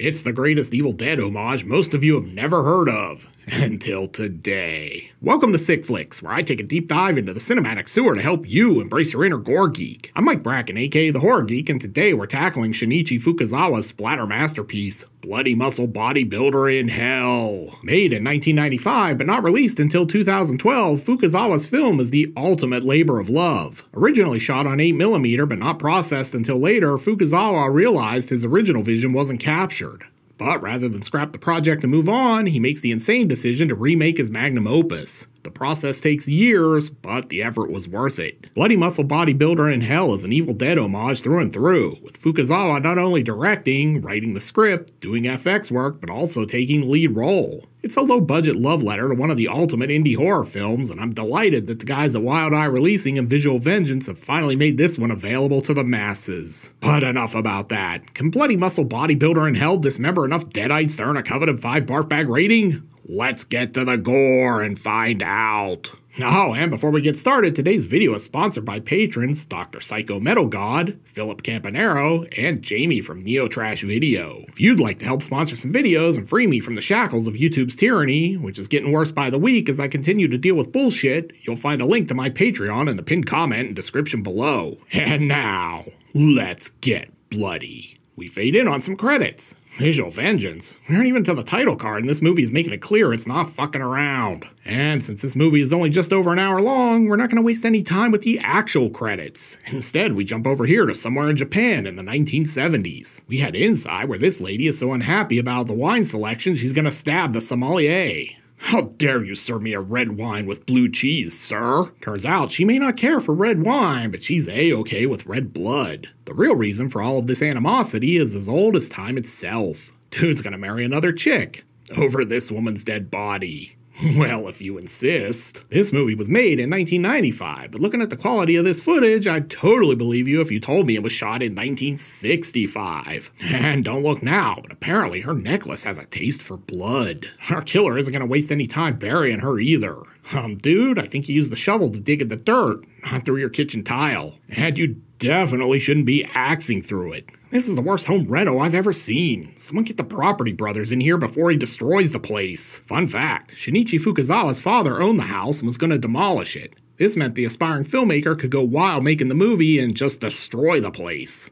It's the greatest Evil Dead homage most of you have never heard of. Until today. Welcome to Sick Flicks, where I take a deep dive into the cinematic sewer to help you embrace your inner gore geek. I'm Mike Bracken, aka The Horror Geek, and today we're tackling Shinichi Fukuzawa's splatter masterpiece, Bloody Muscle Bodybuilder in Hell. Made in 1995, but not released until 2012, Fukuzawa's film is the ultimate labor of love. Originally shot on 8mm, but not processed until later, Fukuzawa realized his original vision wasn't captured. But rather than scrap the project and move on, he makes the insane decision to remake his magnum opus. The process takes years, but the effort was worth it. Bloody Muscle Bodybuilder in Hell is an Evil Dead homage through and through, with Fukuzawa not only directing, writing the script, doing FX work, but also taking the lead role. It's a low-budget love letter to one of the ultimate indie horror films, and I'm delighted that the guys at Wild Eye Releasing and Visual Vengeance have finally made this one available to the masses. But enough about that. Can Bloody Muscle Bodybuilder in Hell dismember enough deadites to earn a coveted 5 barf bag rating? Let's get to the gore and find out. Oh, and before we get started, today's video is sponsored by patrons Dr. Psycho Metal God, Philip Campanero, and Jamie from Neo Trash Video. If you'd like to help sponsor some videos and free me from the shackles of YouTube's tyranny, which is getting worse by the week as I continue to deal with bullshit, you'll find a link to my Patreon in the pinned comment and description below. And now, let's get bloody. We fade in on some credits. Visual Vengeance. We aren't even to the title card, and this movie is making it clear it's not fucking around. And since this movie is only just over an hour long, we're not going to waste any time with the actual credits. Instead, we jump over here to somewhere in Japan in the 1970s. We head inside where this lady is so unhappy about the wine selection she's going to stab the sommelier. How dare you serve me a red wine with blue cheese, sir? Turns out she may not care for red wine, but she's a-okay with red blood. The real reason for all of this animosity is as old as time itself. Dude's gonna marry another chick over this woman's dead body. Well, if you insist. This movie was made in 1995, but looking at the quality of this footage, I'd totally believe you if you told me it was shot in 1965. And don't look now, but apparently her necklace has a taste for blood. Our killer isn't gonna waste any time burying her either. Dude, I think you used the shovel to dig at the dirt, not through your kitchen tile. And you definitely shouldn't be axing through it. This is the worst home reno I've ever seen. Someone get the Property Brothers in here before he destroys the place. Fun fact, Shinichi Fukuzawa's father owned the house and was going to demolish it. This meant the aspiring filmmaker could go wild making the movie and just destroy the place.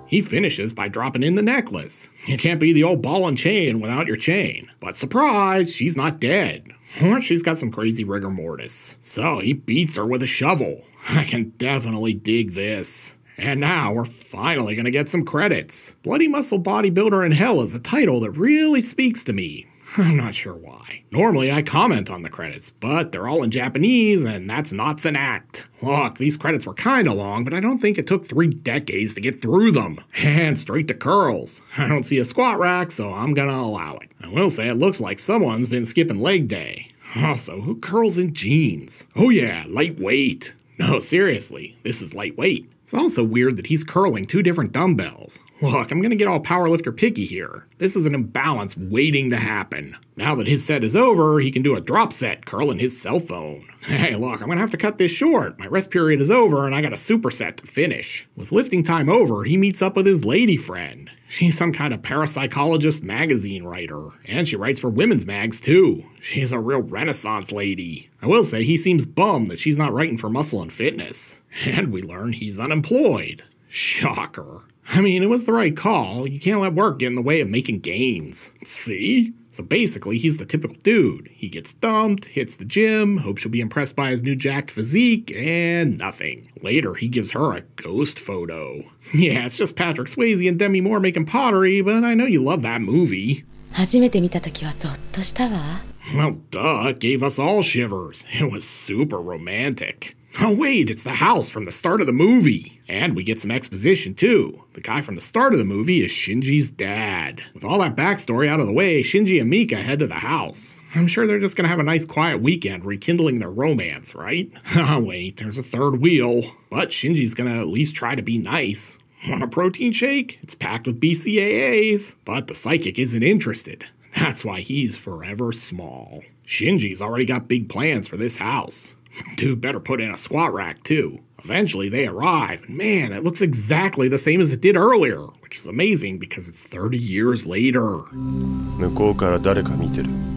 He finishes by dropping in the necklace. You can't be the old ball and chain without your chain. But surprise, she's not dead. Or she's got some crazy rigor mortis. So he beats her with a shovel. I can definitely dig this. And now we're finally gonna get some credits. Bloody Muscle Bodybuilder in Hell is a title that really speaks to me. I'm not sure why. Normally I comment on the credits, but they're all in Japanese and that's not an act. Look, these credits were kinda long, but I don't think it took 3 decades to get through them. And straight to curls. I don't see a squat rack, so I'm gonna allow it. I will say it looks like someone's been skipping leg day. Also, who curls in jeans? Oh yeah, lightweight. No, seriously, this is lightweight. It's also weird that he's curling 2 different dumbbells. Look, I'm gonna get all powerlifter picky here. This is an imbalance waiting to happen. Now that his set is over, he can do a drop set curling his cell phone. Hey, look, I'm gonna have to cut this short. My rest period is over and I got a superset to finish. With lifting time over, he meets up with his lady friend. She's some kind of parapsychologist magazine writer, and she writes for women's mags too. She's a real renaissance lady. I will say he seems bummed that she's not writing for Muscle and Fitness. And we learn he's unemployed. Shocker. I mean, it was the right call. You can't let work get in the way of making gains. See? So basically, he's the typical dude. He gets dumped, hits the gym, hopes she'll be impressed by his new jacked physique, and nothing. Later, he gives her a ghost photo. Yeah, it's just Patrick Swayze and Demi Moore making pottery, but I know you love that movie. 初めて見た時はゾッとしたわ。 Well, duh, it gave us all shivers. It was super romantic. Oh wait, it's the house from the start of the movie. And we get some exposition too. The guy from the start of the movie is Shinji's dad. With all that backstory out of the way, Shinji and Mika head to the house. I'm sure they're just gonna have a nice quiet weekend rekindling their romance, right? Oh wait, there's a third wheel. But Shinji's gonna at least try to be nice. Want a protein shake? It's packed with BCAAs. But the psychic isn't interested. That's why he's forever small. Shinji's already got big plans for this house. Dude better put in a squat rack too. Eventually, they arrive. Man, it looks exactly the same as it did earlier, which is amazing because it's 30 years later.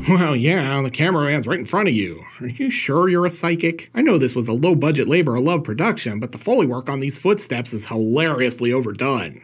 Well, yeah, the cameraman's right in front of you. Are you sure you're a psychic? I know this was a low-budget labor of love production, but the Foley work on these footsteps is hilariously overdone.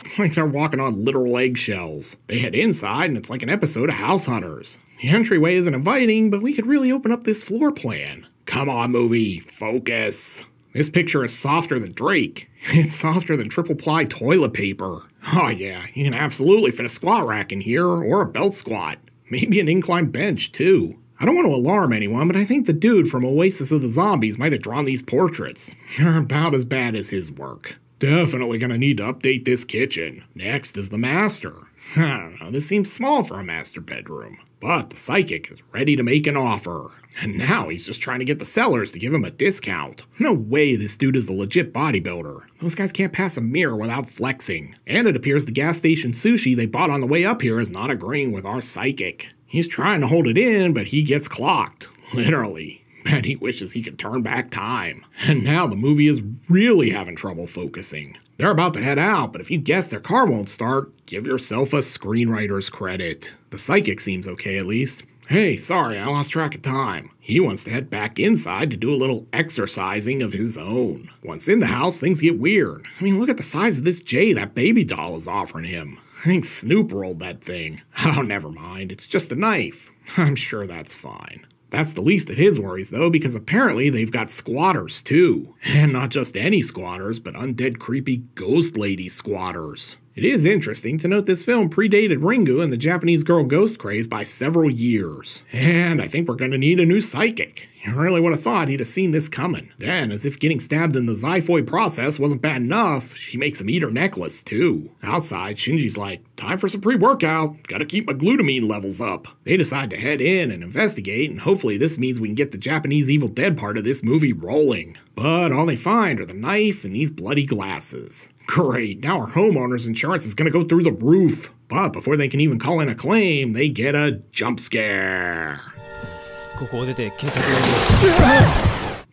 It's like they're walking on literal eggshells. They head inside, and it's like an episode of House Hunters. The entryway isn't inviting, but we could really open up this floor plan. Come on, movie, focus. This picture is softer than Drake. It's softer than triple-ply toilet paper. Oh yeah, you can absolutely fit a squat rack in here, or a belt squat. Maybe an incline bench, too. I don't want to alarm anyone, but I think the dude from Oasis of the Zombies might have drawn these portraits. They're about as bad as his work. Definitely gonna need to update this kitchen. Next is the master. I don't know, this seems small for a master bedroom. But the psychic is ready to make an offer. And now he's just trying to get the sellers to give him a discount. No way this dude is a legit bodybuilder. Those guys can't pass a mirror without flexing. And it appears the gas station sushi they bought on the way up here is not agreeing with our psychic. He's trying to hold it in, but he gets clocked. Literally. And he wishes he could turn back time. And now the movie is really having trouble focusing. They're about to head out, but if you guess their car won't start, give yourself a screenwriter's credit. The psychic seems okay at least. Hey, sorry, I lost track of time. He wants to head back inside to do a little exercising of his own. Once in the house, things get weird. I mean, look at the size of this J that baby doll is offering him. I think Snoop rolled that thing. Oh, never mind, it's just a knife. I'm sure that's fine. That's the least of his worries, though, because apparently they've got squatters, too. And not just any squatters, but undead creepy ghost lady squatters. It is interesting to note this film predated Ringu and the Japanese girl ghost craze by several years. And I think we're going to need a new psychic. You really would have thought he'd have seen this coming. Then, as if getting stabbed in the xiphoid process wasn't bad enough, she makes him eat her necklace, too. Outside, Shinji's like, time for some pre-workout. Gotta keep my glutamine levels up. They decide to head in and investigate, and hopefully this means we can get the Japanese Evil Dead part of this movie rolling. But all they find are the knife and these bloody glasses. Great, now our homeowner's insurance is gonna go through the roof. But before they can even call in a claim, they get a jump scare.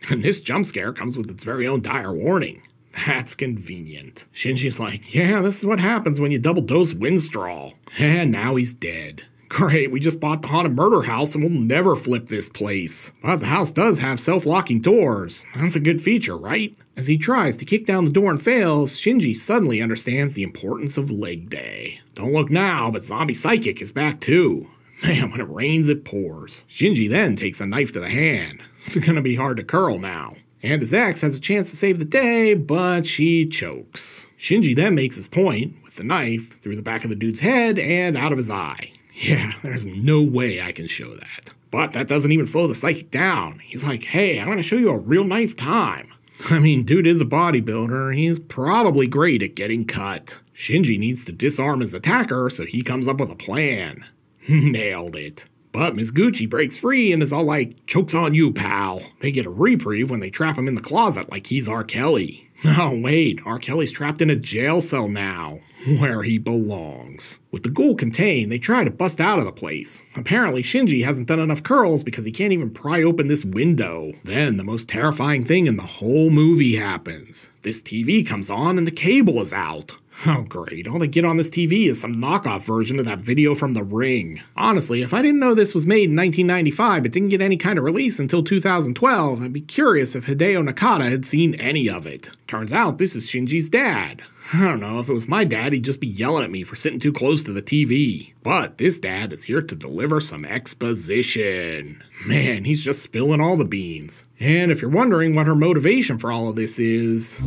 And this jump scare comes with its very own dire warning. That's convenient. Shinji's like, yeah, this is what happens when you double dose Winstraw. And now he's dead. Great, we just bought the haunted murder house and we'll never flip this place. But the house does have self-locking doors. That's a good feature, right? As he tries to kick down the door and fails, Shinji suddenly understands the importance of leg day. Don't look now, but Zombie Psychic is back too. Man, when it rains, it pours. Shinji then takes a knife to the hand. It's gonna be hard to curl now. And his ex has a chance to save the day, but she chokes. Shinji then makes his point, with the knife, through the back of the dude's head and out of his eye. Yeah, there's no way I can show that. But that doesn't even slow the psychic down. He's like, hey, I'm gonna show you a real knife time. I mean, dude is a bodybuilder. He's probably great at getting cut. Shinji needs to disarm his attacker, so he comes up with a plan. Nailed it. But Miss Gucci breaks free and is all like, joke's on you, pal. They get a reprieve when they trap him in the closet like he's R. Kelly. Oh wait, R. Kelly's trapped in a jail cell now, where he belongs. With the ghoul contained, they try to bust out of the place. Apparently Shinji hasn't done enough curls because he can't even pry open this window. Then the most terrifying thing in the whole movie happens. This TV comes on and the cable is out. Oh great, all they get on this TV is some knockoff version of that video from The Ring. Honestly, if I didn't know this was made in 1995 but didn't get any kind of release until 2012, I'd be curious if Hideo Nakata had seen any of it. Turns out this is Shinji's dad. I don't know, if it was my dad, he'd just be yelling at me for sitting too close to the TV. But this dad is here to deliver some exposition. Man, he's just spilling all the beans. And if you're wondering what her motivation for all of this is...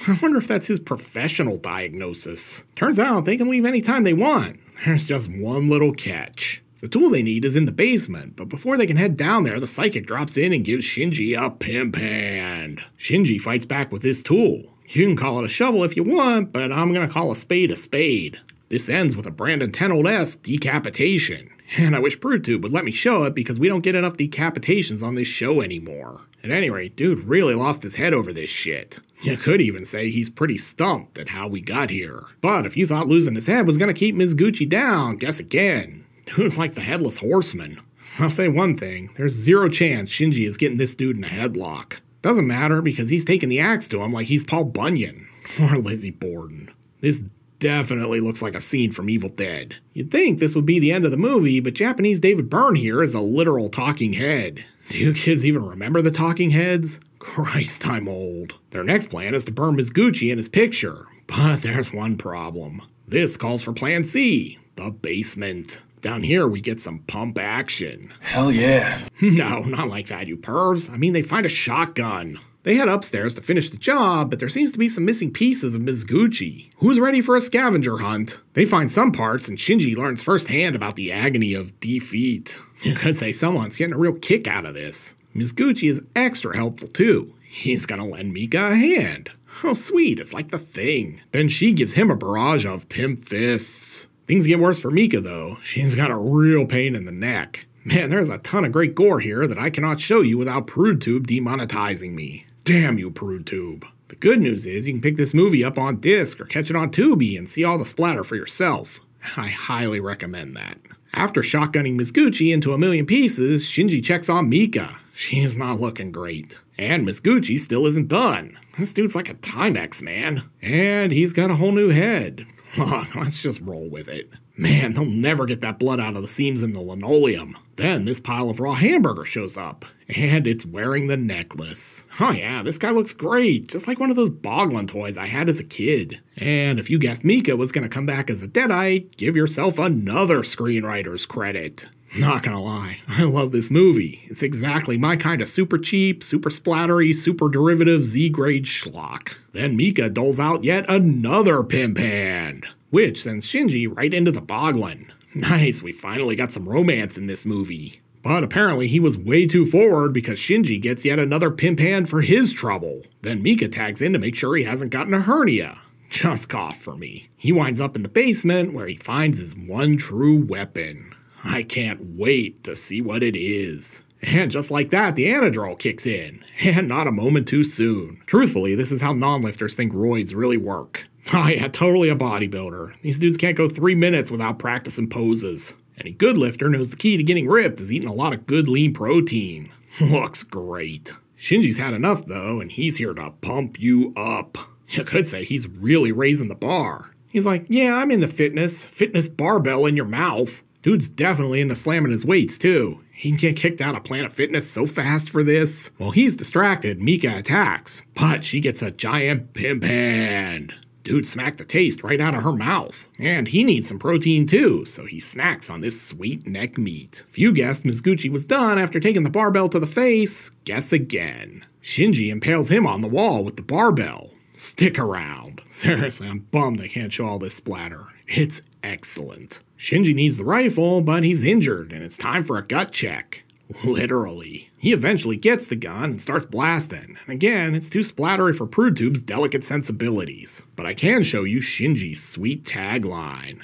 I wonder if that's his professional diagnosis. Turns out they can leave anytime they want. There's just one little catch. The tool they need is in the basement, but before they can head down there, the psychic drops in and gives Shinji a pimp hand. Shinji fights back with this tool. You can call it a shovel if you want, but I'm gonna call a spade a spade. This ends with a Brandon Tenold-esque decapitation. And I wish BrewTube would let me show it because we don't get enough decapitations on this show anymore. At any rate, dude really lost his head over this shit. You could even say he's pretty stumped at how we got here. But if you thought losing his head was gonna keep Ms. Gucci down, guess again. Dude's like the Headless Horseman. I'll say one thing, there's zero chance Shinji is getting this dude in a headlock. Doesn't matter because he's taking the axe to him like he's Paul Bunyan or Lizzie Borden. This definitely looks like a scene from Evil Dead. You'd think this would be the end of the movie, but Japanese David Byrne here is a literal talking head. Do you kids even remember the talking heads? Christ, I'm old. Their next plan is to burn Mizuguchi in his picture, but there's one problem. This calls for Plan C, the basement. Down here we get some pump action. Hell yeah. No, not like that, you pervs. I mean, they find a shotgun. They head upstairs to finish the job, but there seems to be some missing pieces of Mizuguchi. Who's ready for a scavenger hunt? They find some parts, and Shinji learns firsthand about the agony of defeat. You could say someone's getting a real kick out of this. Mizuguchi is extra helpful too. He's gonna lend Mika a hand. Oh sweet, it's like the Thing. Then she gives him a barrage of pimp fists. Things get worse for Mika though. She's got a real pain in the neck. Man, there's a ton of great gore here that I cannot show you without PrudeTube demonetizing me. Damn you, PrudeTube. The good news is you can pick this movie up on disc or catch it on Tubi and see all the splatter for yourself. I highly recommend that. After shotgunning Mizuguchi into a million pieces, Shinji checks on Mika. She is not looking great. And Mizuguchi still isn't done. This dude's like a Timex, man. And he's got a whole new head. Let's just roll with it. Man, they'll never get that blood out of the seams in the linoleum. Then this pile of raw hamburger shows up, and it's wearing the necklace. Oh yeah, this guy looks great, just like one of those Boglin toys I had as a kid. And if you guessed Mika was gonna come back as a Deadite, give yourself another screenwriter's credit. Not gonna lie, I love this movie. It's exactly my kind of super cheap, super splattery, super derivative Z-grade schlock. Then Mika doles out yet another pimp hand, which sends Shinji right into the Boglin. Nice, we finally got some romance in this movie. But apparently he was way too forward because Shinji gets yet another pimp hand for his trouble. Then Mika tags in to make sure he hasn't gotten a hernia. Just cough for me. He winds up in the basement where he finds his one true weapon. I can't wait to see what it is. And just like that, the anadrol kicks in. And not a moment too soon. Truthfully, this is how non-lifters think roids really work. Oh yeah, totally a bodybuilder. These dudes can't go 3 minutes without practicing poses. Any good lifter knows the key to getting ripped is eating a lot of good lean protein. Looks great. Shinji's had enough though, and he's here to pump you up. You could say he's really raising the bar. He's like, yeah, I'm into fitness barbell in your mouth. Dude's definitely into slamming his weights too. He can get kicked out of Planet Fitness so fast for this. While he's distracted, Mika attacks, but she gets a giant pimp hand. Dude smacked the taste right out of her mouth. And he needs some protein too, so he snacks on this sweet neck meat. If you guessed Mizuguchi was done after taking the barbell to the face, guess again. Shinji impales him on the wall with the barbell. Stick around. Seriously, I'm bummed I can't show all this splatter. It's excellent. Shinji needs the rifle, but he's injured, and it's time for a gut check. Literally. He eventually gets the gun and starts blasting. And again, it's too splattery for PrudeTube's delicate sensibilities. But I can show you Shinji's sweet tagline.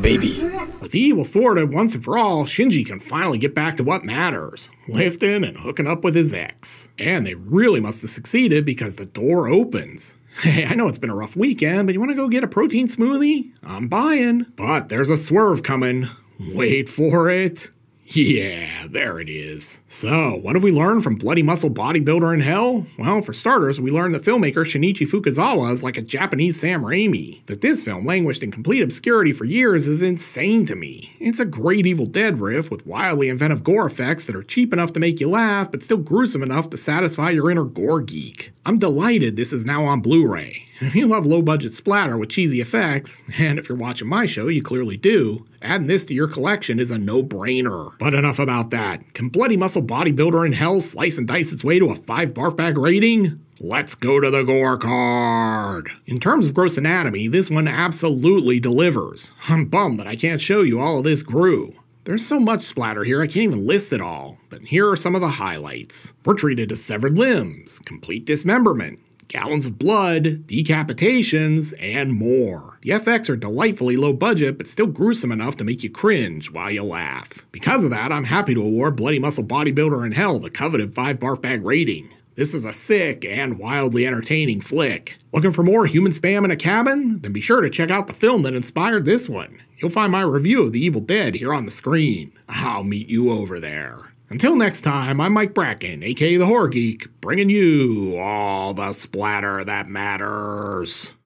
Baby. With the evil thwarted once and for all, Shinji can finally get back to what matters. Lifting and hooking up with his ex. And they really must have succeeded because the door opens. Hey, I know it's been a rough weekend, but you want to go get a protein smoothie? I'm buying. But there's a swerve coming. Wait for it. Yeah, there it is. So, what have we learned from Bloody Muscle Bodybuilder in Hell? Well, for starters, we learned that filmmaker Shinichi Fukuzawa is like a Japanese Sam Raimi. That this film languished in complete obscurity for years is insane to me. It's a great Evil Dead riff with wildly inventive gore effects that are cheap enough to make you laugh, but still gruesome enough to satisfy your inner gore geek. I'm delighted this is now on Blu-ray. If you love low-budget splatter with cheesy effects, and if you're watching my show, you clearly do, adding this to your collection is a no-brainer. But enough about that. Can Bloody Muscle Bodybuilder in Hell slice and dice its way to a 5 barf bag rating? Let's go to the gore card. In terms of gross anatomy, this one absolutely delivers. I'm bummed that I can't show you all of this grue. There's so much splatter here I can't even list it all, but here are some of the highlights. We're treated to severed limbs, complete dismemberment, gallons of blood, decapitations, and more. The FX are delightfully low budget, but still gruesome enough to make you cringe while you laugh. Because of that, I'm happy to award Bloody Muscle Bodybuilder in Hell the coveted 5 barf bag rating. This is a sick and wildly entertaining flick. Looking for more human spam in a cabin? Then be sure to check out the film that inspired this one. You'll find my review of The Evil Dead here on the screen. I'll meet you over there. Until next time, I'm Mike Bracken, aka The Horror Geek, bringing you all the splatter that matters.